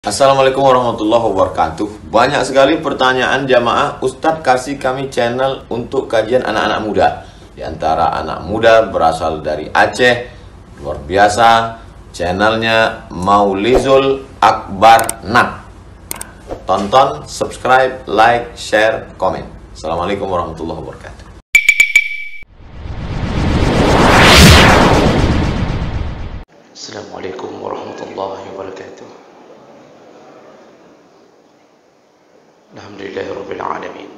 Assalamualaikum warahmatullahi wabarakatuh. Banyak sekali pertanyaan jamaah, Ustadz kasih kami channel untuk kajian anak-anak muda. Di antara anak muda berasal dari Aceh, luar biasa, channelnya Maulizul Akbar Nak. Tonton, subscribe, like, share, komen. Assalamualaikum warahmatullahi wabarakatuh. Assalamualaikum warahmatullahi wabarakatuh. Alhamdulillahirabbil alamin.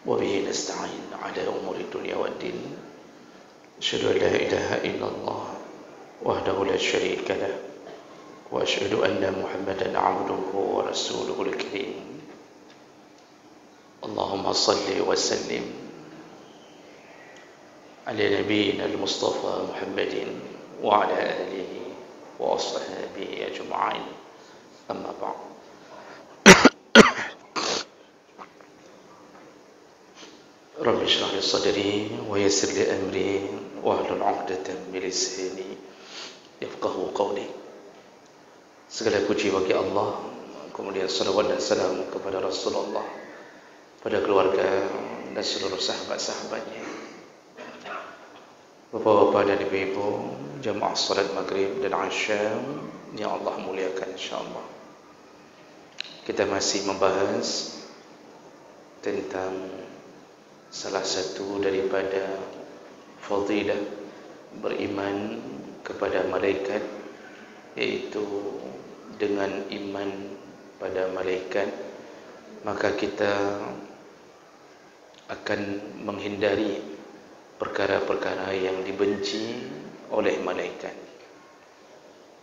Wa bihi nasta'in 'ala umuri dunya waddin. Asyhadu an la ilaha illallah wahdahu la syarika lah wa asyhadu anna Muhammadan 'abduhu wa rasuluhul karim. Allahumma shalli wa sallim ala nabiyyina al-Mustafa Muhammadin wa ala alihi wa ashabihi ajma'in. Amma ba'd. Rabbi shrah li sadri wa yassir li amri wahlul 'uqdatam min lisani yafqahu qawli. Segala puji bagi Allah, kemudian salawat dan salam kepada Rasulullah, pada keluarga dan seluruh sahabat-sahabatnya. Bapak-bapak dan ibu-ibu, jamaah salat maghrib dan isya yang Allah muliakan insyaallah. Kita masih membahas tentang salah satu daripada fadilah beriman kepada malaikat, yaitu dengan iman pada malaikat maka kita akan menghindari perkara-perkara yang dibenci oleh malaikat.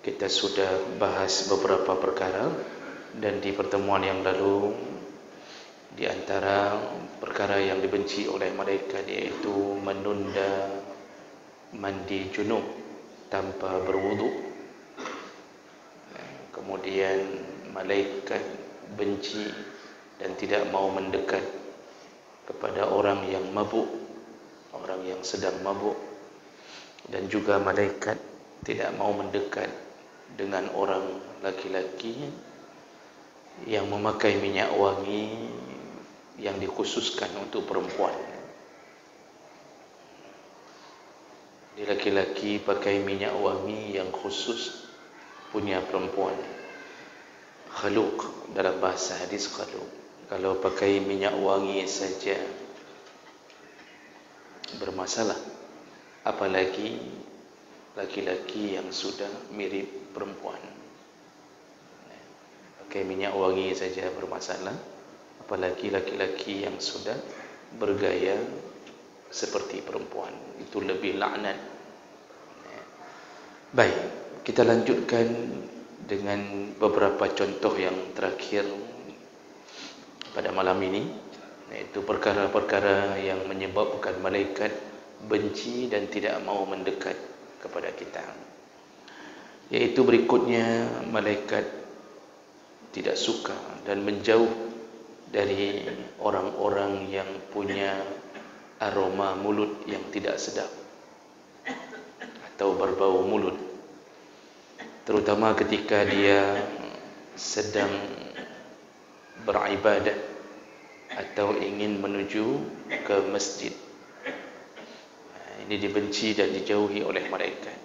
Kita sudah bahas beberapa perkara, dan di pertemuan yang lalu di antara perkara yang dibenci oleh malaikat yaitu menunda mandi junub tanpa berwudu. Kemudian malaikat benci dan tidak mau mendekat kepada orang yang mabuk, orang yang sedang mabuk, dan juga malaikat tidak mau mendekat dengan orang laki-laki yang memakai minyak wangi yang dikhususkan untuk perempuan. Di laki-laki pakai minyak wangi yang khusus punya perempuan. Khaluq, dalam bahasa hadis khaluq. Kalau pakai minyak wangi saja bermasalah, apalagi laki-laki yang sudah mirip perempuan. Pakai minyak wangi saja bermasalah, apalagi laki-laki yang sudah bergaya seperti perempuan, itu lebih laknat. Baik, kita lanjutkan dengan beberapa contoh yang terakhir pada malam ini, yaitu perkara-perkara yang menyebabkan malaikat benci dan tidak mau mendekat kepada kita. Yaitu berikutnya, malaikat tidak suka dan menjauh dari orang-orang yang punya aroma mulut yang tidak sedap atau berbau mulut, terutama ketika dia sedang beribadah atau ingin menuju ke masjid. Ini dibenci dan dijauhi oleh malaikat.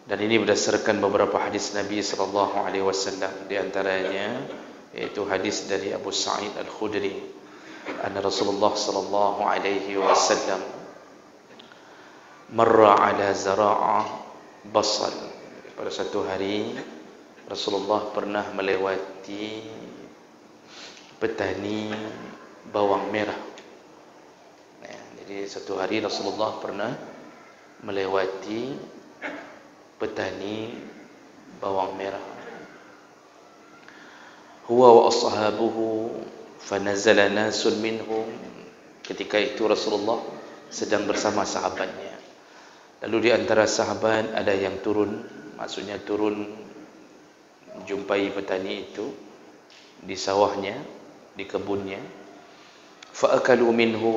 Dan ini berdasarkan beberapa hadis Nabi SAW, di antaranya yaitu hadis dari Abu Sa'id Al-Khudri, anna Rasulullah sallallahu alaihi wasallam marra ala zara'ah basal. Pada satu hari Rasulullah pernah melewati petani bawang merah. Jadi satu hari Rasulullah pernah melewati petani bawang merah. Huwa wa ashabuhu fanazala nasun minhum. Ketika itu Rasulullah sedang bersama sahabatnya. Lalu di antara sahabat ada yang turun, maksudnya turun jumpai petani itu di sawahnya, di kebunnya. Fa akalu minhu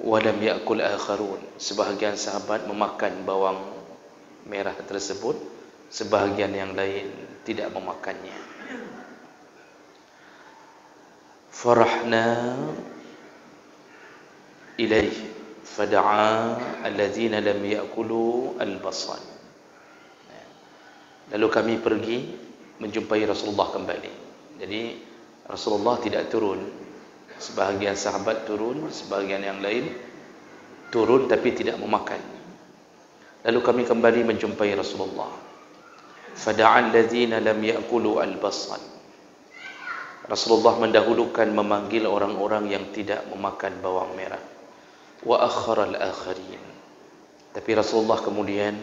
wa lam ya'kul akharun. Sebahagian sahabat memakan bawang merah tersebut, sebahagian yang lain tidak memakannya. Farahna ilaih fada'a alladzina lam ya'kulu al-basal. Lalu kami pergi menjumpai Rasulullah kembali. Jadi Rasulullah tidak turun. Sebahagian sahabat turun, sebahagian yang lain turun tapi tidak memakan. Lalu kami kembali menjumpai Rasulullah. Fada'a alladzina lam ya'kulu al-basal. Rasulullah mendahulukan memanggil orang-orang yang tidak memakan bawang merah. Wa akhara al-akharin. Tapi Rasulullah kemudian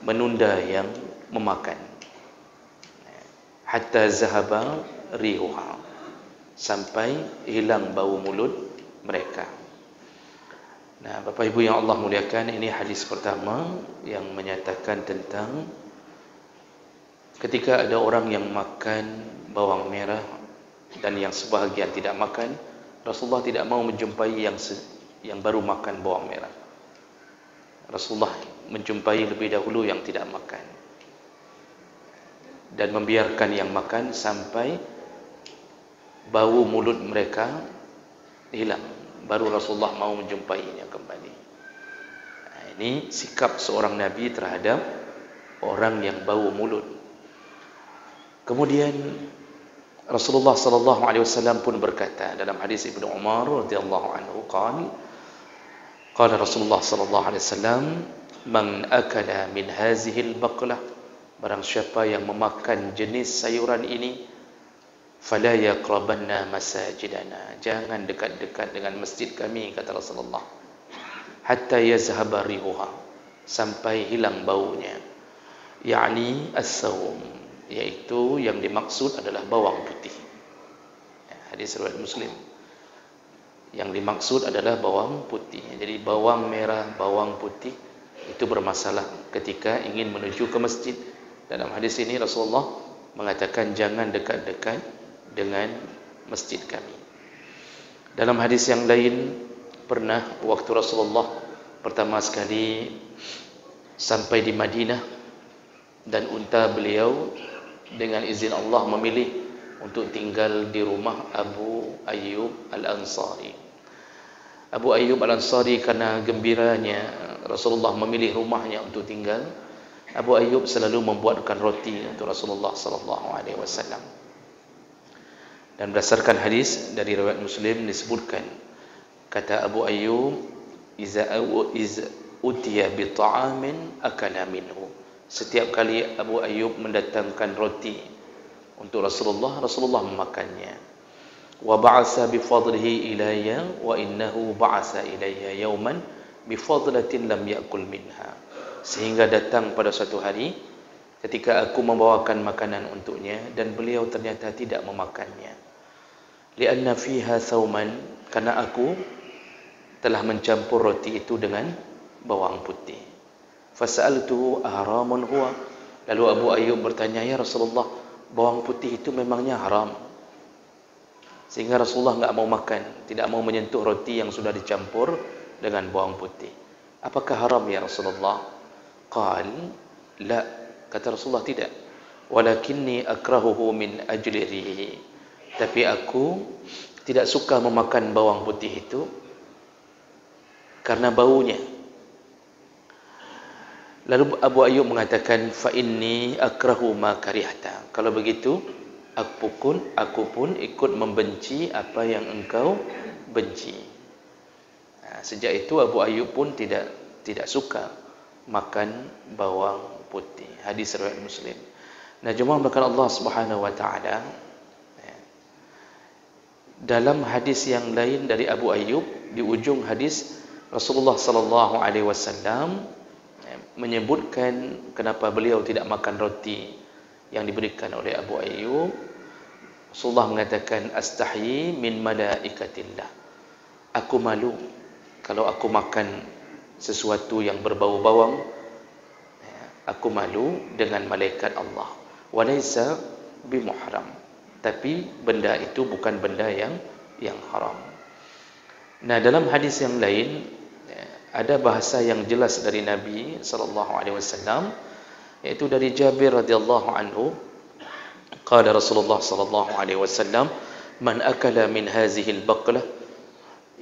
menunda yang memakan. Hatta zahaba rihuha. Sampai hilang bau mulut mereka. Nah, Bapak Ibu yang Allah muliakan, ini hadis pertama yang menyatakan tentang ketika ada orang yang makan bawang merah dan yang sebahagian tidak makan, Rasulullah tidak mau menjumpai yang baru makan bawang merah. Rasulullah menjumpai lebih dahulu yang tidak makan dan membiarkan yang makan sampai bau mulut mereka hilang, baru Rasulullah mau menjumpainya kembali. Nah, ini sikap seorang Nabi terhadap orang yang bau mulut. Kemudian Rasulullah sallallahu alaihi wasallam pun berkata dalam hadis Ibnu Umar radhiyallahu anhu, qala Rasulullah sallallahu alaihi wasallam, man akala min hazihi al-baqlah, barang siapa yang memakan jenis sayuran ini, fala yaqrabanna masajidana, jangan dekat-dekat dengan masjid kami, kata Rasulullah, hatta yazhaba rihuha, sampai hilang baunya, yakni as-sawm, yaitu yang dimaksud adalah bawang putih. Hadis riwayat Muslim. Yang dimaksud adalah bawang putih. Jadi bawang merah, bawang putih itu bermasalah ketika ingin menuju ke masjid. Dalam hadis ini Rasulullah mengatakan jangan dekat-dekat dengan masjid kami. Dalam hadis yang lain, pernah waktu Rasulullah pertama sekali sampai di Madinah dan unta beliau dengan izin Allah memilih untuk tinggal di rumah Abu Ayyub Al-Ansari. Abu Ayyub Al-Ansari karena gembiranya Rasulullah memilih rumahnya untuk tinggal, Abu Ayyub selalu membuatkan roti untuk Rasulullah sallallahu alaihi wasallam. Dan berdasarkan hadis dari riwayat Muslim disebutkan, kata Abu Ayyub, iza utiya bi ta'amin akala minhu. Setiap kali Abu Ayyub mendatangkan roti untuk Rasulullah, Rasulullah memakannya. Wa ba'asa bi fadlihi ilayya wa innahu ba'asa ilayya yawman bi fadlatin lam ya'kul minha. Sehingga datang pada suatu hari ketika aku membawakan makanan untuknya dan beliau ternyata tidak memakannya. Lianna fiha thawman, karena aku telah mencampur roti itu dengan bawang putih. Fasa'altuhu ahramun huwa. Lalu Abu Ayyub bertanya, ya Rasulullah, bawang putih itu memangnya haram? Sehingga Rasulullah enggak mau makan, tidak mau menyentuh roti yang sudah dicampur dengan bawang putih. Apakah haram ya Rasulullah? Qal, la, kata Rasulullah tidak. Walakinni akrahuhu min ajli rihi. Tapi aku tidak suka memakan bawang putih itu karena baunya. Lalu Abu Ayyub mengatakan, fa inni akrahu ma karihta. Kalau begitu, aku pun ikut membenci apa yang engkau benci. Nah, sejak itu Abu Ayyub pun tidak suka makan bawang putih. Hadis riwayat Muslim. Nah, jemaah melakukan Allah Subhanahu wa taala, dalam hadis yang lain dari Abu Ayyub, di ujung hadis Rasulullah sallallahu alaihi wasallam menyebutkan kenapa beliau tidak makan roti yang diberikan oleh Abu Ayyub. Rasulullah mengatakan, astahyi min malaikatillah. Aku malu kalau aku makan sesuatu yang berbau bawang. Aku malu dengan malaikat Allah. Walaysa bimuhram. Tapi benda itu bukan benda yang haram. Nah, dalam hadis yang lain ada bahasa yang jelas dari Nabi sallallahu alaihi wasallam yaitu dari Jabir radhiyallahu anhu, qala Rasulullah sallallahu alaihi wasallam, man akala min hazihi al-baqlah,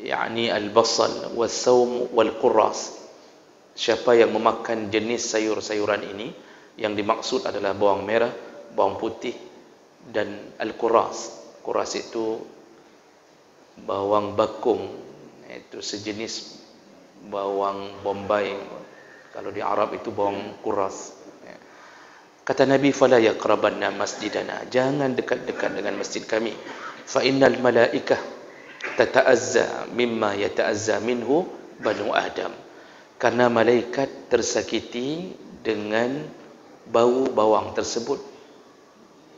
yakni al-basal was-saum wal-qurras, siapa yang memakan jenis sayur-sayuran ini, yang dimaksud adalah bawang merah, bawang putih dan al-qurras. Qurras itu bawang bakung, itu sejenis bawang bombay. Kalau di Arab itu bawang kuras. Kata Nabi, fala yaqrabanna masjidana, jangan dekat-dekat dengan masjid kami. Fa innal malaikah tata'azza mimma yata'azza minhu banu Adam. Karena malaikat tersakiti dengan bau bawang tersebut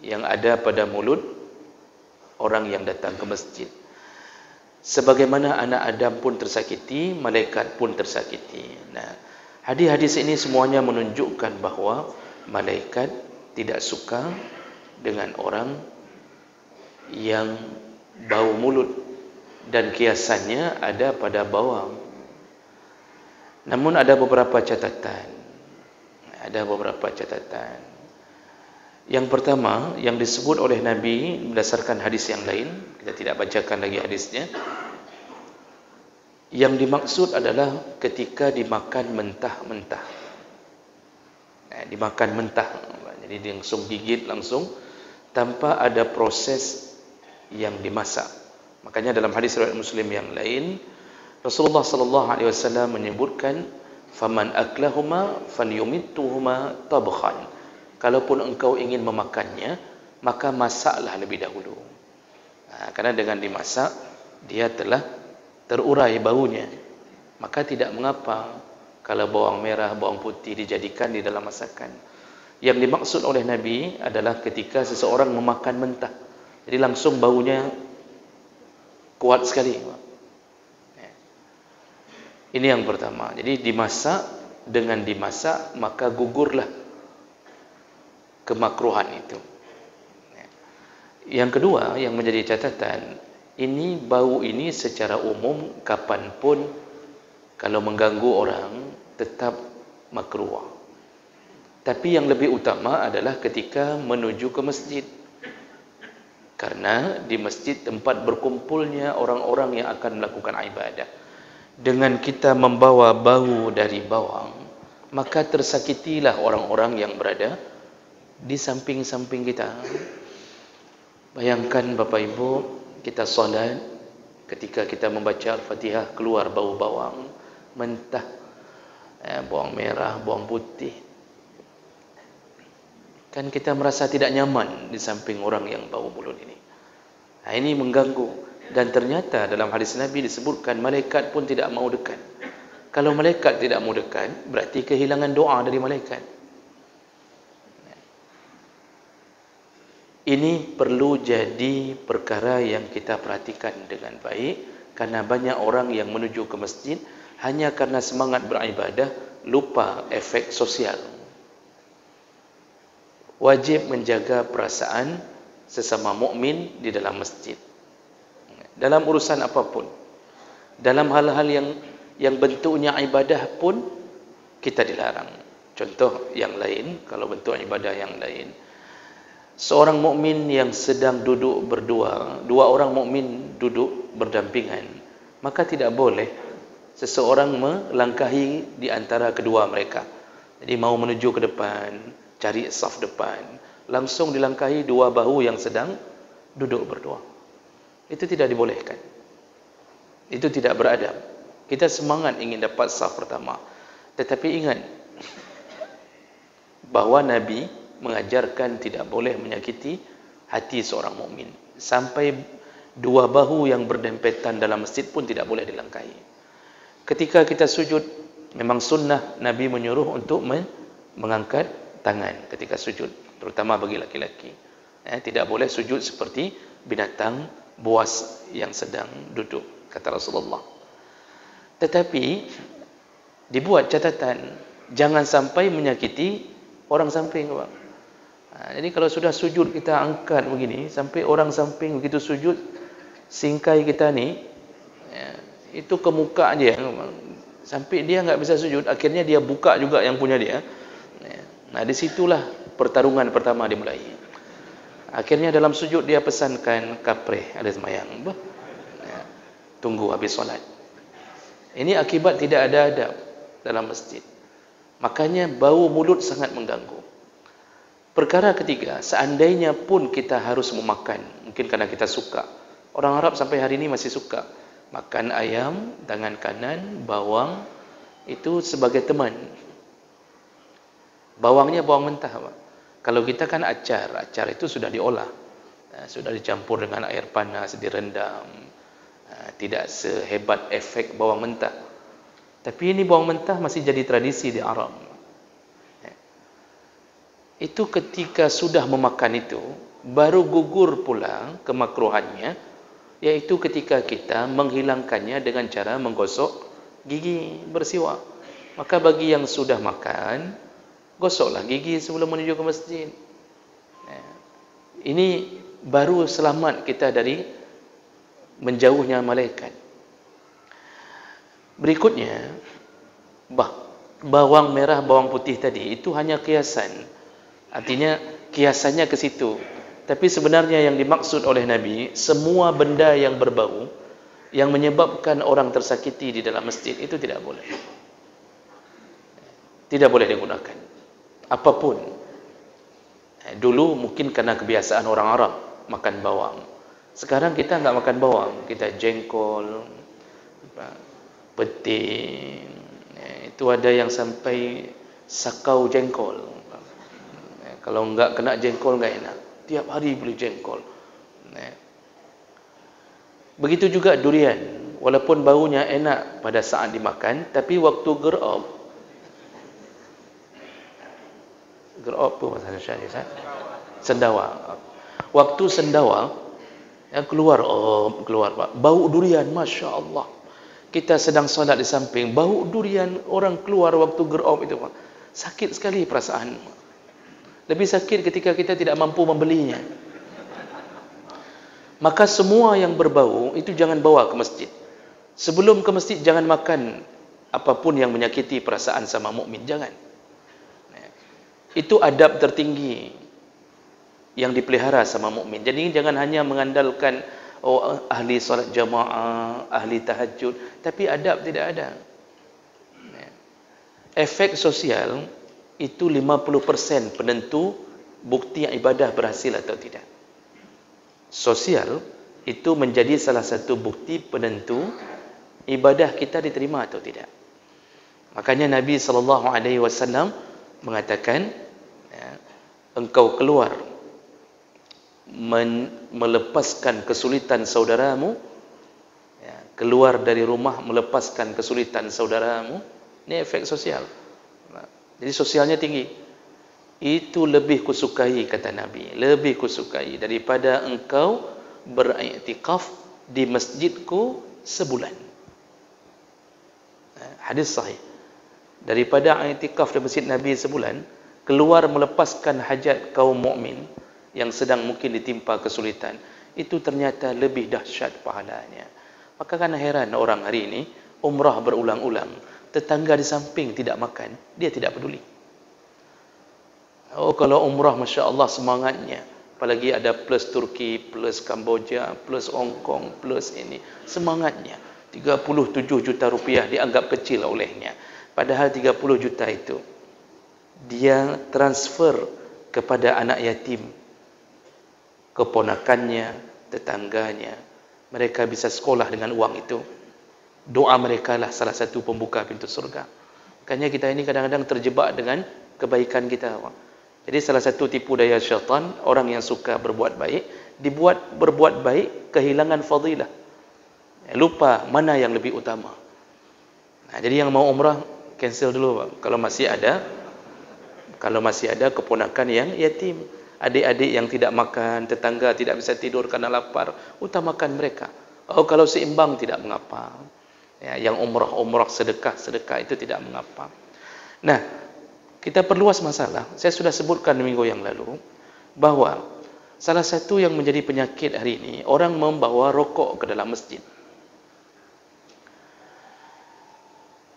yang ada pada mulut orang yang datang ke masjid. Sebagaimana anak Adam pun tersakiti, malaikat pun tersakiti. Nah, hadis-hadis ini semuanya menunjukkan bahawa malaikat tidak suka dengan orang yang bau mulut, dan kiasannya ada pada bawang. Namun ada beberapa catatan. Yang pertama, yang disebut oleh Nabi berdasarkan hadis yang lain, kita tidak bacakan lagi hadisnya. Yang dimaksud adalah ketika dimakan mentah-mentah. Dimakan mentah, jadi langsung gigit langsung tanpa ada proses yang dimasak. Makanya dalam hadis riwayat Muslim yang lain, Rasulullah sallallahu alaihi wasallam menyebutkan, faman aklahuma falyumittuhuma tabkhan. Kalaupun engkau ingin memakannya, maka masaklah lebih dahulu. Karena dengan dimasak dia telah terurai baunya, maka tidak mengapa kalau bawang merah, bawang putih dijadikan di dalam masakan. Yang dimaksud oleh Nabi adalah ketika seseorang memakan mentah, jadi langsung baunya kuat sekali. Ini yang pertama. Jadi dimasak, dengan dimasak maka gugurlah kemakruhan itu. Yang kedua yang menjadi catatan, ini bau ini secara umum kapanpun kalau mengganggu orang tetap makruh. Tapi yang lebih utama adalah ketika menuju ke masjid. Karena di masjid tempat berkumpulnya orang-orang yang akan melakukan ibadah. Dengan kita membawa bau dari bawang, maka tersakitilah orang-orang yang berada di samping-samping kita. Bayangkan Bapak Ibu, kita solat, ketika kita membaca Al-Fatihah keluar bau bawang mentah, bawang merah, bawang putih. Kan kita merasa tidak nyaman di samping orang yang bau mulut ini. Nah, ini mengganggu. Dan ternyata dalam hadis Nabi disebutkan malaikat pun tidak mau dekat. Kalau malaikat tidak mau dekat, berarti kehilangan doa dari malaikat. Ini perlu jadi perkara yang kita perhatikan dengan baik, karena banyak orang yang menuju ke masjid hanya karena semangat beribadah, lupa efek sosial. Wajib menjaga perasaan sesama mukmin di dalam masjid. Dalam urusan apapun, dalam hal-hal yang bentuknya ibadah pun kita dilarang. Contoh yang lain, kalau bentuk ibadah yang lain, seorang mukmin yang sedang duduk berdua, dua orang mukmin duduk berdampingan, maka tidak boleh seseorang melangkahi di antara kedua mereka. Jadi mau menuju ke depan, cari saf depan, langsung dilangkahi dua bahu yang sedang duduk berdua. Itu tidak dibolehkan. Itu tidak beradab. Kita semangat ingin dapat saf pertama, tetapi ingat bahawa Nabi mengajarkan tidak boleh menyakiti hati seorang mukmin. Sampai dua bahu yang berdempetan dalam masjid pun tidak boleh dilangkahi. Ketika kita sujud, memang sunnah Nabi menyuruh untuk mengangkat tangan ketika sujud, terutama bagi laki-laki. Tidak boleh sujud seperti binatang buas yang sedang duduk, kata Rasulullah. Tetapi dibuat catatan, jangan sampai menyakiti orang samping. Jadi kalau sudah sujud kita angkat begini, sampai orang samping begitu sujud, singkai kita ni, itu ke muka dia, sampai dia enggak bisa sujud, akhirnya dia buka juga yang punya dia. Nah, disitulah pertarungan pertama dimulai. Akhirnya dalam sujud dia pesankan kapreh ada semayang. Tunggu habis solat. Ini akibat tidak ada adab dalam masjid. Makanya bau mulut sangat mengganggu. Perkara ketiga, seandainya pun kita harus memakan, mungkin karena kita suka. Orang Arab sampai hari ini masih suka makan ayam, tangan kanan, bawang, itu sebagai teman. Bawangnya bawang mentah, Pak. Kalau kita kan acar itu sudah diolah, sudah dicampur dengan air panas, direndam, tidak sehebat efek bawang mentah. Tapi ini bawang mentah masih jadi tradisi di Arab. Itu ketika sudah memakan itu, baru gugur pula kemakruhannya, yaitu ketika kita menghilangkannya dengan cara menggosok gigi bersiwak. Maka bagi yang sudah makan, gosoklah gigi sebelum menuju ke masjid. Ini baru selamat kita dari menjauhnya malaikat. Berikutnya, bawang merah, bawang putih tadi itu hanya kiasan. Artinya kiasannya ke situ. Tapi sebenarnya yang dimaksud oleh Nabi, semua benda yang berbau yang menyebabkan orang tersakiti di dalam masjid itu tidak boleh. Tidak boleh digunakan. Apapun. Dulu mungkin karena kebiasaan orang Arab makan bawang. Sekarang kita enggak makan bawang, kita jengkol, peti. Itu ada yang sampai sakau jengkol. Kalau enggak kena jengkol enggak enak. Tiap hari beli jengkol. Begitu juga durian. Walaupun baunya enak pada saat dimakan, tapi waktu gerop tu bahasa Indonesia, sendawa. Waktu sendawa yang keluar Pak. Bau durian, Masya Allah. Kita sedang solat di samping, bau durian orang keluar waktu gerop itu Pak. Sakit sekali perasaan. Lebih sakit ketika kita tidak mampu membelinya. Maka semua yang berbau itu jangan bawa ke masjid. Sebelum ke masjid jangan makan apapun yang menyakiti perasaan sama mukmin, jangan. Itu adab tertinggi yang dipelihara sama mukmin. Jadi jangan hanya mengandalkan ahli solat jamaah, ahli tahajud, tapi adab tidak ada. Efek sosial itu 50% penentu bukti ibadah berhasil atau tidak. Sosial itu menjadi salah satu bukti penentu ibadah kita diterima atau tidak. Makanya Nabi SAW mengatakan, engkau keluar melepaskan kesulitan saudaramu, keluar dari rumah melepaskan kesulitan saudaramu. Ini efek sosial. Jadi sosialnya tinggi. Itu lebih kusukai, kata Nabi, lebih kusukai daripada engkau beriktikaf di masjidku sebulan. Hadis sahih. Daripada iktikaf di masjid Nabi sebulan, keluar melepaskan hajat kaum mukmin yang sedang mungkin ditimpa kesulitan, itu ternyata lebih dahsyat pahalanya. Maka kan heran orang hari ini umrah berulang-ulang, tetangga di samping tidak makan, dia tidak peduli. Kalau umrah Masya Allah semangatnya, apalagi ada plus Turki, plus Kamboja, plus Hong Kong, plus ini, semangatnya 37 juta rupiah dianggap kecil olehnya, padahal 30 juta itu dia transfer kepada anak yatim, keponakannya, tetangganya. Mereka bisa sekolah dengan uang itu. Doa mereka lah salah satu pembuka pintu surga. Makanya kita ini kadang-kadang terjebak dengan kebaikan kita. Jadi salah satu tipu daya syaitan, orang yang suka berbuat baik, berbuat baik, kehilangan fadilah. Lupa mana yang lebih utama. Nah, jadi yang mau umrah, cancel dulu Pak. Kalau masih ada keponakan yang yatim, adik-adik yang tidak makan, tetangga tidak bisa tidur karena lapar, utamakan mereka. Kalau seimbang tidak mengapa. Yang umrah sedekah itu tidak mengapa. Nah, kita perluas masalah. Saya sudah sebutkan minggu yang lalu bahwa salah satu yang menjadi penyakit hari ini, orang membawa rokok ke dalam masjid.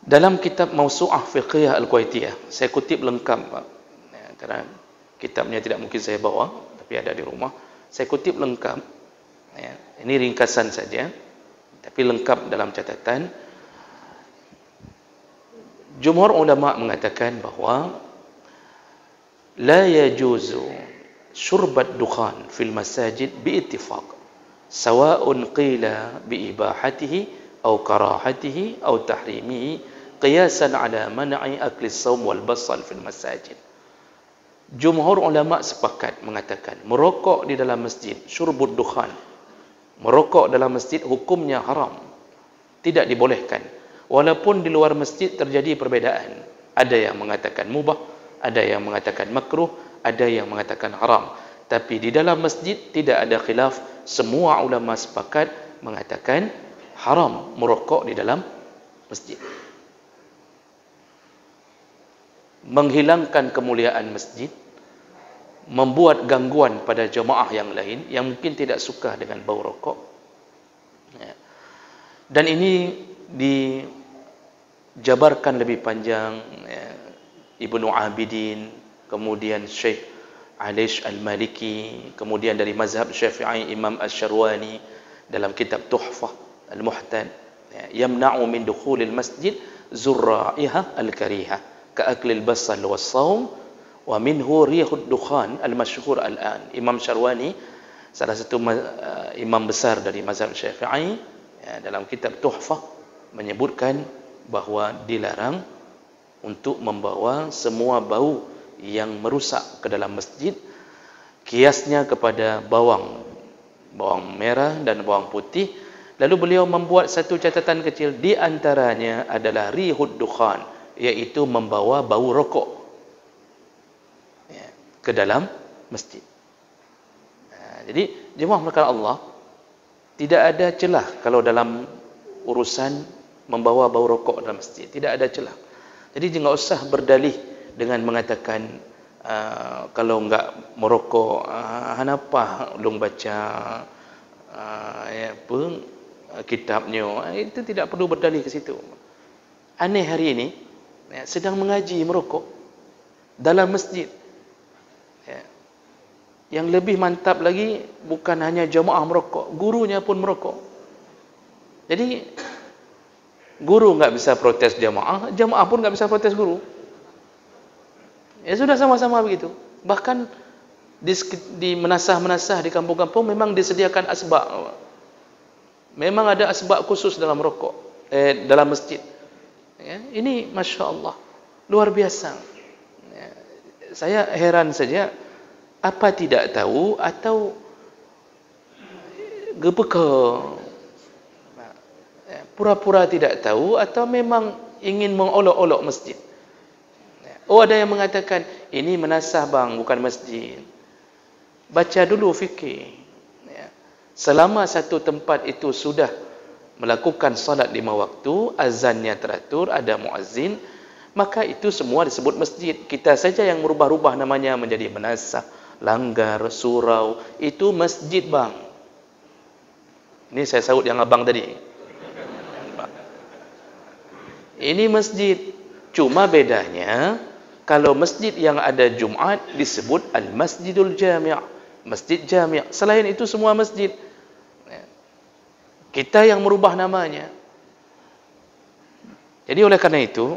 Dalam kitab Mausu'ah Fiqhiyah Al-Kuwaitiyah, saya kutip lengkap Pak. Karena kitabnya tidak mungkin saya bawa, tapi ada di rumah. Saya kutip lengkap. Ya, ini ringkasan saja, tapi lengkap dalam catatan. Jumhur ulama mengatakan bahawa la yajuzu syurbat dukhan fil masajid biittifaq, sawa'un qila biibahatihi aw karahatihi aw tahrimihi qiyasan ala man'i akli as-sawm wal basal fil masajid. Jumhur ulama sepakat mengatakan merokok di dalam masjid, syurbud dukhan, merokok dalam masjid hukumnya haram, tidak dibolehkan. Walaupun di luar masjid terjadi perbedaan. Ada yang mengatakan mubah, ada yang mengatakan makruh, ada yang mengatakan haram. Tapi di dalam masjid tidak ada khilaf. Semua ulama sepakat mengatakan haram merokok di dalam masjid. Menghilangkan kemuliaan masjid, membuat gangguan pada jemaah yang lain yang mungkin tidak suka dengan bau rokok. Dan ini dijabarkan lebih panjang, Ibnu Abidin, kemudian Syekh Alish Al-Maliki, kemudian dari mazhab Syafi'i Imam Asy-Syarwani dalam kitab Tuhfah Al-Muhtan, yamna'u min dukhulil masjid zurra'iha al-kariha ka'akli al-basal was-sawm wa minhu rihud dukhan al-masyhur al-an. Imam Syarwani, salah satu imam besar dari mazhab Syafi'i, dalam kitab Tuhfah menyebutkan bahawa dilarang untuk membawa semua bau yang merusak ke dalam masjid, kiasnya kepada bawang merah dan bawang putih. Lalu beliau membuat satu catatan kecil, di antaranya adalah rihud dukhan, iaitu membawa bau rokok ke dalam masjid. Jadi jemaah melakukan Allah, tidak ada celah kalau dalam urusan membawa bau rokok dalam masjid, tidak ada celah. Jadi jangan usah berdalih dengan mengatakan kalau enggak merokok, kenapa belum baca kitabnya, itu tidak perlu berdalih ke situ. Aneh hari ini sedang mengaji merokok dalam masjid. Yang lebih mantap lagi, bukan hanya jemaah merokok, gurunya pun merokok. Jadi guru enggak bisa protes jemaah, jemaah pun enggak bisa protes guru. Ya sudah, sama-sama begitu. Bahkan di menasah-menasah di kampung-kampung memang disediakan asbak. Memang ada asbak khusus dalam rokok, dalam masjid. Ya, ini Masya Allah, luar biasa. Ya, saya heran saja, apa tidak tahu atau gebeka, pura-pura tidak tahu, atau memang ingin mengolok-olok masjid. Oh, ada yang mengatakan ini menasah bang, bukan masjid. Baca dulu fikih. Selama satu tempat itu sudah melakukan salat 5 waktu, azannya teratur, ada muazzin, maka itu semua disebut masjid. Kita saja yang merubah-rubah namanya menjadi menasah, langgar, surau, itu masjid bang. Ini saya saut yang abang tadi. Ini masjid. Cuma bedanya, kalau masjid yang ada Jumat disebut Al-Masjidul Jami', Masjid Jami'. Selain itu semua masjid. Kita yang merubah namanya. Jadi oleh karena itu,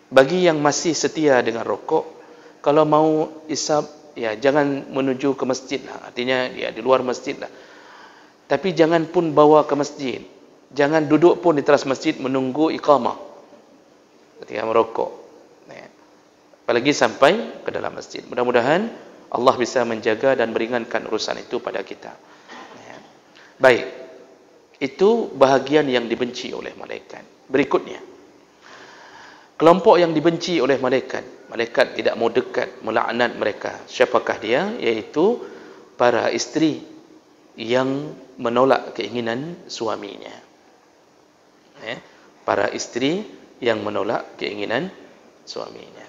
bagi yang masih setia dengan rokok, kalau mau isap, ya jangan menuju ke masjid lah. Artinya ya di luar masjid lah. Tapi jangan pun bawa ke masjid. Jangan duduk pun di teras masjid menunggu iqamah ketika merokok. Apalagi sampai ke dalam masjid. Mudah-mudahan Allah bisa menjaga dan meringankan urusan itu pada kita. Baik, itu bahagian yang dibenci oleh malaikat. Berikutnya, kelompok yang dibenci oleh malaikat. Malaikat tidak mau dekat, melaknat mereka. Siapakah dia? Yaitu para isteri yang menolak keinginan suaminya. Para isteri yang menolak keinginan suaminya.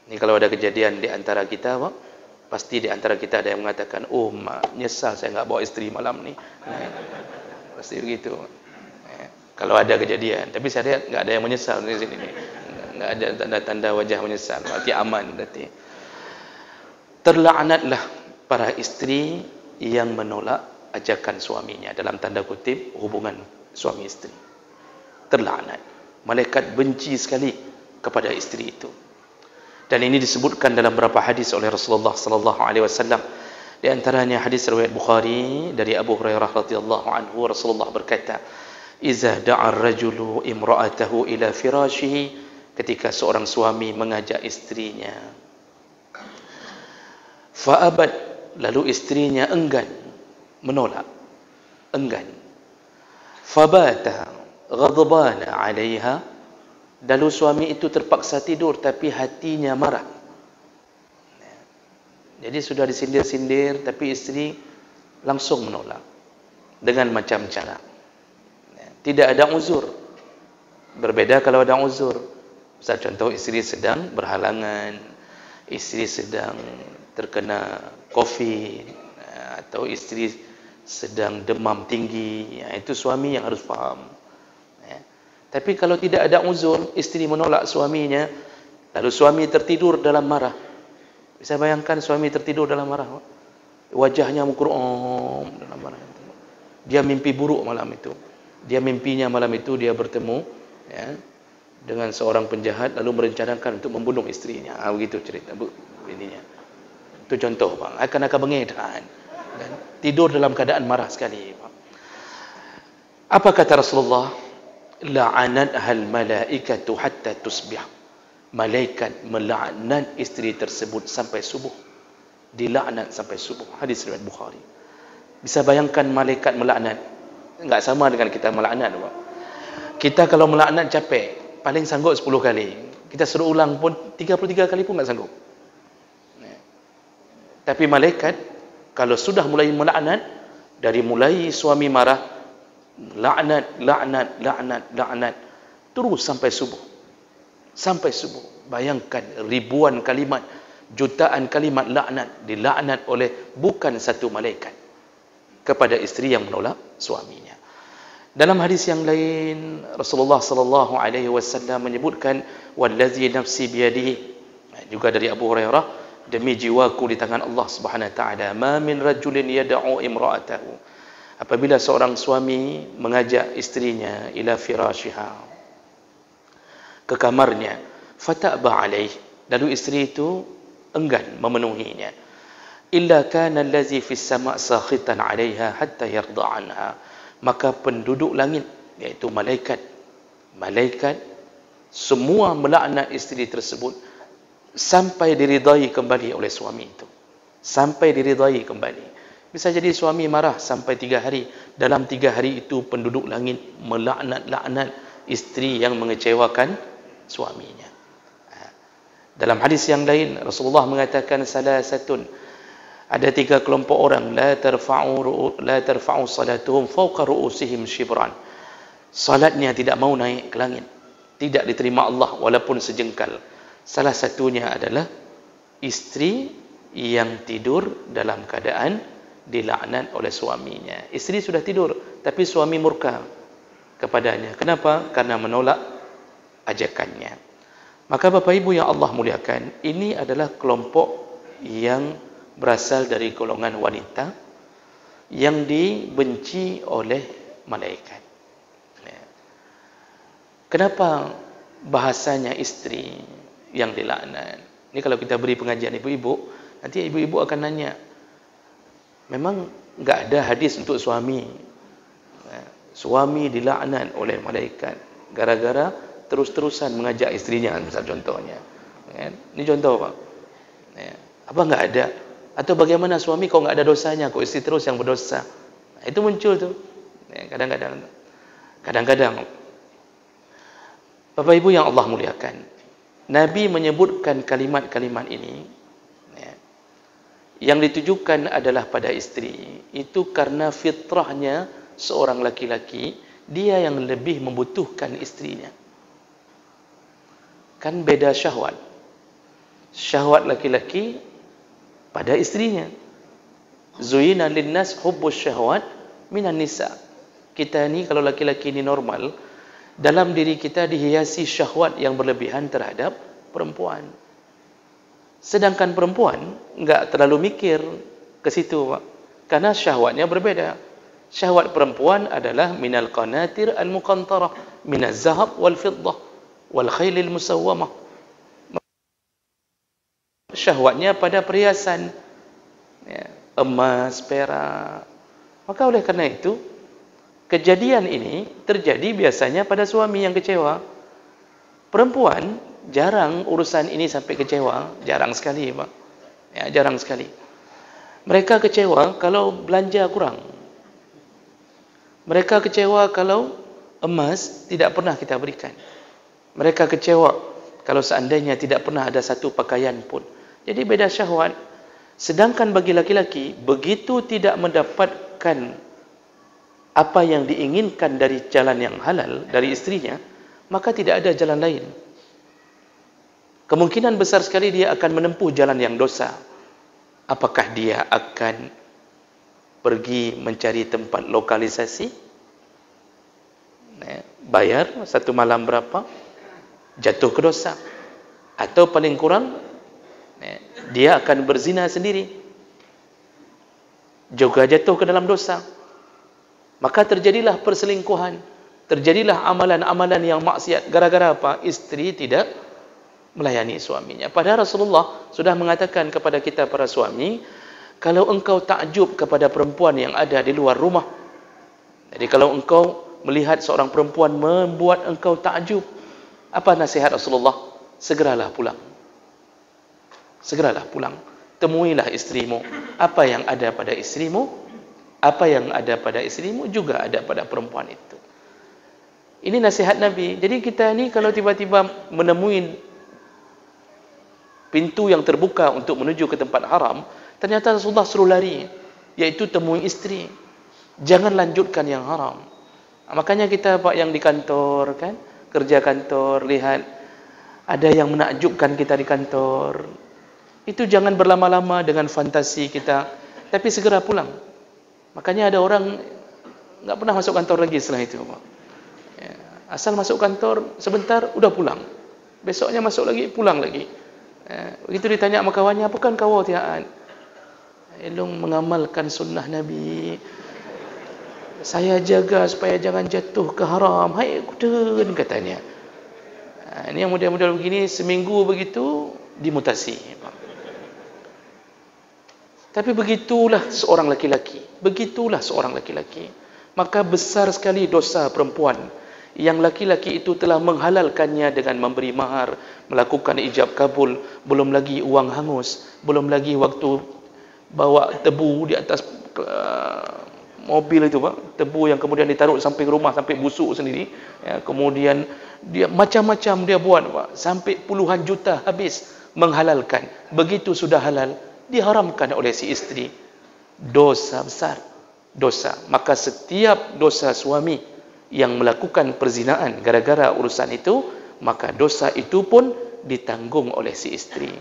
Ini kalau ada kejadian di antara kita, pasti di antara kita ada yang mengatakan, oh mak, nyesal saya enggak bawa isteri malam ni. Pasti begitu. Kalau ada kejadian, tapi saya lihat enggak ada yang menyesal di sini. enggak ada tanda-tanda wajah menyesal, berarti aman berarti. Terlaknatlah para isteri yang menolak ajakan suaminya, dalam tanda kutip hubungan suami isteri. Terlaknat. Malaikat benci sekali kepada isteri itu. Dan ini disebutkan dalam beberapa hadis oleh Rasulullah sallallahu alaihi wasallam. Di antaranya hadis riwayat Bukhari dari Abu Hurairah radhiyallahu anhu, Rasulullah berkata, "Iza da'a ar-rajulu imra'atahu ila firashihi," ketika seorang suami mengajak istrinya, fa'abad, lalu istrinya enggan, menolak, enggan, fabata ghadbana 'alaiha, lalu suami itu terpaksa tidur tapi hatinya marah. Jadi sudah disindir-sindir tapi istri langsung menolak dengan macam cara. Tidak ada uzur. Berbeda kalau ada uzur. Misal contoh istri sedang berhalangan, istri sedang terkena COVID, atau istri sedang demam tinggi, itu suami yang harus faham. Tapi kalau tidak ada uzur, istri menolak suaminya, lalu suami tertidur dalam marah. Bisa bayangkan suami tertidur dalam marah, wajahnya mukrom dalam marah. Dia mimpi buruk malam itu. Dia mimpinya malam itu dia bertemu dengan seorang penjahat lalu merencanakan untuk membunuh istrinya. Begitu cerita ininya. Itu contoh, Bang. Akan bengek dan tidur dalam keadaan marah sekali, Bang. Apa kata Rasulullah? La'anathal malaikatu hatta tusbih. Malaikat melaknat isteri tersebut sampai subuh. Dilaknat sampai subuh. Hadis riwayat Bukhari. Bisa bayangkan malaikat melaknat. Enggak sama dengan kita melaknat, Pak. Kita kalau melaknat capek, paling sanggup 10 kali. Kita suruh ulang pun 33 kali pun enggak sanggup. Tapi malaikat kalau sudah mulai melaknat, dari mulai suami marah, laknat, laknat, laknat, laknat, terus sampai subuh. Sampai subuh. Bayangkan ribuan kalimat, jutaan kalimat laknat dilaknat oleh bukan satu malaikat kepada isteri yang menolak suaminya. Dalam hadis yang lain, Rasulullah sallallahu alaihi wasallam menyebutkan, wallazi nafsi biyadihi, juga dari Abu Hurairah, demi jiwaku di tangan Allah Subhanahu wa taala, ma min rajulin yad'u imra'atahu, apabila seorang suami mengajak istrinya ila firashiha, ke kamarnya, fata'ba alaih, lalu isteri itu enggan memenuhinya, illa kana allazi fis sama' sakhitan 'alaiha hatta yarda 'anha, maka penduduk langit, yaitu malaikat semua melaknat isteri tersebut sampai diridai kembali oleh suami itu. Sampai diridai kembali. Bisa jadi suami marah sampai 3 hari. Dalam 3 hari itu penduduk langit melaknat isteri yang mengecewakan suaminya. Dalam hadis yang lain, Rasulullah mengatakan salasatun, ada 3 kelompok orang, la tarfa'u salatuhum fawqa ru'usihim shibran. Salatnya tidak mau naik ke langit, tidak diterima Allah walaupun sejengkal. Salah satunya adalah istri yang tidur dalam keadaan dilaknat oleh suaminya. Istri sudah tidur, tapi suami murka kepadanya. Kenapa? Karena menolak ajakannya. Maka Bapak Ibu yang Allah muliakan, ini adalah kelompok yang berasal dari golongan wanita yang dibenci oleh malaikat. Kenapa bahasanya istri yang dilaknat? Ini kalau kita beri pengajian ibu-ibu, nanti ibu-ibu akan nanya, memang enggak ada hadis untuk suami dilaknat oleh malaikat gara-gara terus-terusan mengajak istrinya, misal contohnya. Ini contoh, Pak. Apa enggak ada? Atau bagaimana suami kok enggak ada dosanya, kok istri terus yang berdosa? Itu muncul tuh. Kadang-kadang Bapak Ibu yang Allah muliakan, Nabi menyebutkan kalimat-kalimat ini yang ditujukan adalah pada istri. Itu karena fitrahnya seorang laki-laki, dia yang lebih membutuhkan istrinya. Kan beda syahwat. Syahwat laki-laki pada istrinya. Zuyina linnas hubbus syahwat minan nisa. Kita ni kalau laki-laki ni normal, dalam diri kita dihiasi syahwat yang berlebihan terhadap perempuan. Sedangkan perempuan enggak terlalu mikir ke situ, Pak. Karena syahwatnya berbeda. Syahwat perempuan adalah minal qanatir al-muqantarah, minaz zahab wal fiddah wal khailil musawwamah. Syahwatnya pada perhiasan, ya, emas, perak. Maka oleh karena itu, kejadian ini terjadi biasanya pada suami yang kecewa. Perempuan jarang urusan ini sampai kecewa, jarang sekali, Pak. Ya, jarang sekali. Mereka kecewa kalau belanja kurang. Mereka kecewa kalau emas tidak pernah kita berikan. Mereka kecewa kalau seandainya tidak pernah ada satu pakaian pun. Jadi beda syahwat. Sedangkan bagi laki-laki, begitu tidak mendapatkan apa yang diinginkan dari jalan yang halal, dari istrinya, maka tidak ada jalan lain. Kemungkinan besar sekali dia akan menempuh jalan yang dosa. Apakah dia akan pergi mencari tempat lokalisasi, bayar satu malam berapa, jatuh ke dosa, atau paling kurang dia akan berzina sendiri, juga jatuh ke dalam dosa. Maka terjadilah perselingkuhan, terjadilah amalan-amalan yang maksiat. Gara-gara apa? Istri tidak melayani suaminya. Padahal Rasulullah sudah mengatakan kepada kita para suami, kalau engkau takjub kepada perempuan yang ada di luar rumah, jadi kalau engkau melihat seorang perempuan membuat engkau takjub, apa nasihat Rasulullah? Segeralah pulang. Segeralah pulang. Temuilah istrimu. Apa yang ada pada istrimu, apa yang ada pada istrimu juga ada pada perempuan itu. Ini nasihat Nabi. Jadi kita ni kalau tiba-tiba menemui pintu yang terbuka untuk menuju ke tempat haram, ternyata Rasulullah suruh lari, yaitu temui istri. Jangan lanjutkan yang haram. Makanya kita, Pak, yang di kantor kan, kerja kantor, lihat ada yang menakjubkan kita di kantor. Itu jangan berlama-lama dengan fantasi kita, tapi segera pulang. Makanya ada orang enggak pernah masuk kantor lagi setelah itu, Pak. Ya, asal masuk kantor sebentar udah pulang. Besoknya masuk lagi, pulang lagi. Begitu ditanya sama kawannya, "Apakah kau tiaan?" Elong mengamalkan sunnah Nabi. Saya jaga supaya jangan jatuh ke haram. Hai kuden, katanya. Ini yang model-model begini, seminggu begitu dimutasi, Pak. Tapi begitulah seorang laki-laki. Begitulah seorang laki-laki. Maka besar sekali dosa perempuan yang laki-laki itu telah menghalalkannya dengan memberi mahar, melakukan ijab kabul, belum lagi uang hangus, belum lagi waktu bawa tebu di atas mobil itu, Pak, tebu yang kemudian ditaruh sampai rumah, sampai busuk sendiri, ya, kemudian dia macam-macam dia buat, Pak, sampai puluhan juta habis menghalalkan. Begitu sudah halal, diharamkan oleh si istri. Dosa besar, dosa. Maka setiap dosa suami yang melakukan perzinaan gara-gara urusan itu, maka dosa itu pun ditanggung oleh si istri.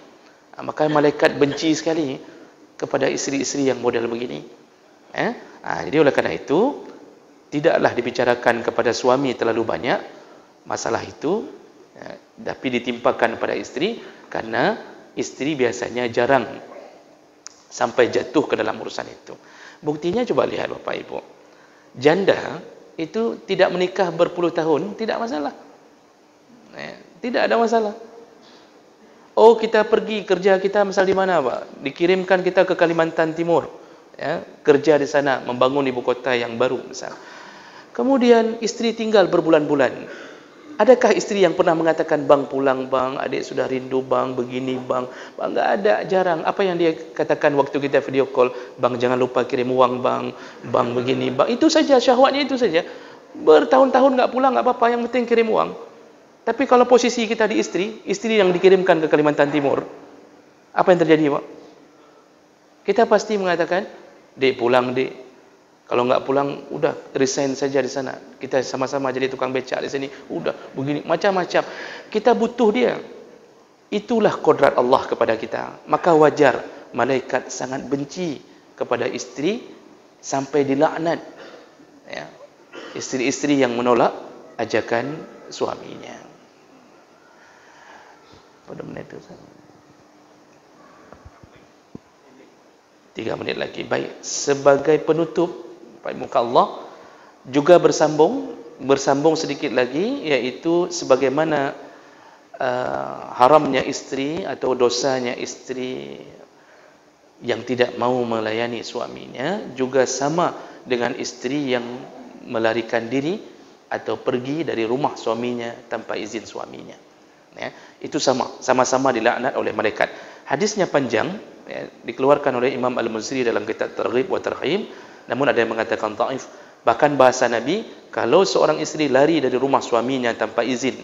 Maka malaikat benci sekali kepada istri-istri yang model begini. Jadi oleh karena itu, tidaklah dibicarakan kepada suami terlalu banyak masalah itu, tapi ditimpakan pada istri, karena istri biasanya jarang sampai jatuh ke dalam urusan itu. Buktinya coba lihat Bapak Ibu. Janda itu tidak menikah berpuluh tahun, tidak masalah. Tidak ada masalah. Oh, kita pergi kerja kita misal di mana, Pak? Dikirimkan kita ke Kalimantan Timur, ya, kerja di sana, membangun ibu kota yang baru misal. Kemudian istri tinggal berbulan-bulan. Adakah istri yang pernah mengatakan, "Bang, pulang bang, adik sudah rindu bang, begini bang"? Bang, enggak ada, jarang. Apa yang dia katakan waktu kita video call? "Bang, jangan lupa kirim uang bang, bang begini bang." Itu saja, syahwatnya itu saja. Bertahun-tahun enggak pulang, enggak apa-apa, yang penting kirim uang. Tapi kalau posisi kita di istri yang dikirimkan ke Kalimantan Timur, apa yang terjadi, Pak? Kita pasti mengatakan, "Dek, pulang dek. Kalau enggak pulang, udah resign saja di sana. Kita sama-sama jadi tukang becak di sini. Udah begini, macam-macam." Kita butuh dia. Itulah kodrat Allah kepada kita. Maka wajar malaikat sangat benci kepada istri sampai dilaknat. Ya. Istri-istri yang menolak ajakan suaminya. Pada menit itu 3 menit lagi. Baik, sebagai penutup Pak Muka Allah juga bersambung sedikit lagi, iaitu sebagaimana haramnya istri atau dosanya istri yang tidak mau melayani suaminya juga sama dengan istri yang melarikan diri atau pergi dari rumah suaminya tanpa izin suaminya. Ya, itu sama-sama dilaknat oleh malaikat. Hadisnya panjang, ya, dikeluarkan oleh Imam Al-Muzri dalam kitab Targhib wa Tarhib, namun ada yang mengatakan dhaif. Bahkan bahasa Nabi, kalau seorang istri lari dari rumah suaminya tanpa izin,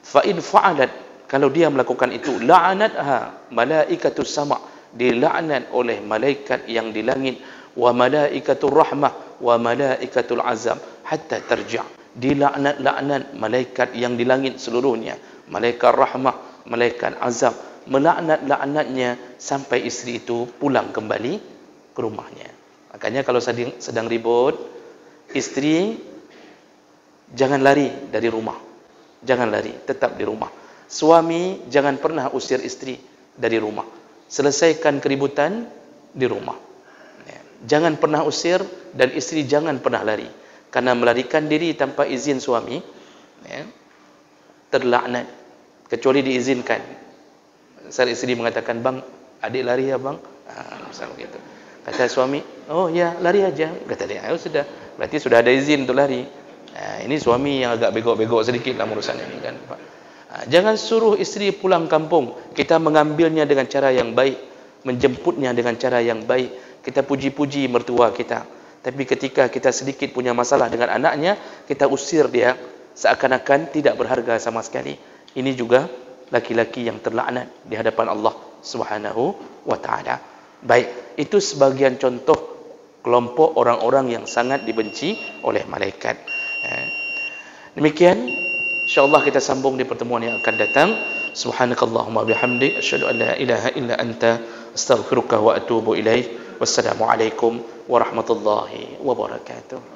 fa in fa'alat, kalau dia melakukan itu, la'anatha malaikatus sama', dilaknat oleh malaikat yang di langit, wa malaikatur rahmah wa malaikatul azab hatta tarja', dilaknat malaikat yang di langit seluruhnya, malaikat rahmah, malaikat azab, melaknat-laknatnya sampai istri itu pulang kembali ke rumahnya. Makanya kalau sedang ribut, istri jangan lari dari rumah, jangan lari, tetap di rumah. Suami jangan pernah usir istri dari rumah, selesaikan keributan di rumah. Jangan pernah usir, dan istri jangan pernah lari, karena melarikan diri tanpa izin suami terlaknat, kecuali diizinkan. Sang istri mengatakan, bang, adik lari ya bang, misal begitu. Kata suami, oh ya lari aja. Kata dia, oh sudah, berarti sudah ada izin untuk lari. Ini suami yang agak begok-begok sedikit lah urusan ini kan, Pak. Jangan suruh istri pulang kampung. Kita mengambilnya dengan cara yang baik, menjemputnya dengan cara yang baik, kita puji-puji mertua kita. Tapi ketika kita sedikit punya masalah dengan anaknya, kita usir dia seakan-akan tidak berharga sama sekali. Ini juga laki-laki yang terlaknat di hadapan Allah Subhanahu wa taala. Baik, itu sebagian contoh kelompok orang-orang yang sangat dibenci oleh malaikat. Demikian, insyaallah kita sambung di pertemuan yang akan datang. Subhanakallahumma bihamdik, asyhadu an la ilaha illa anta, astaghfiruka wa atubu ilaik. Wassalamualaikum warahmatullahi wabarakatuh.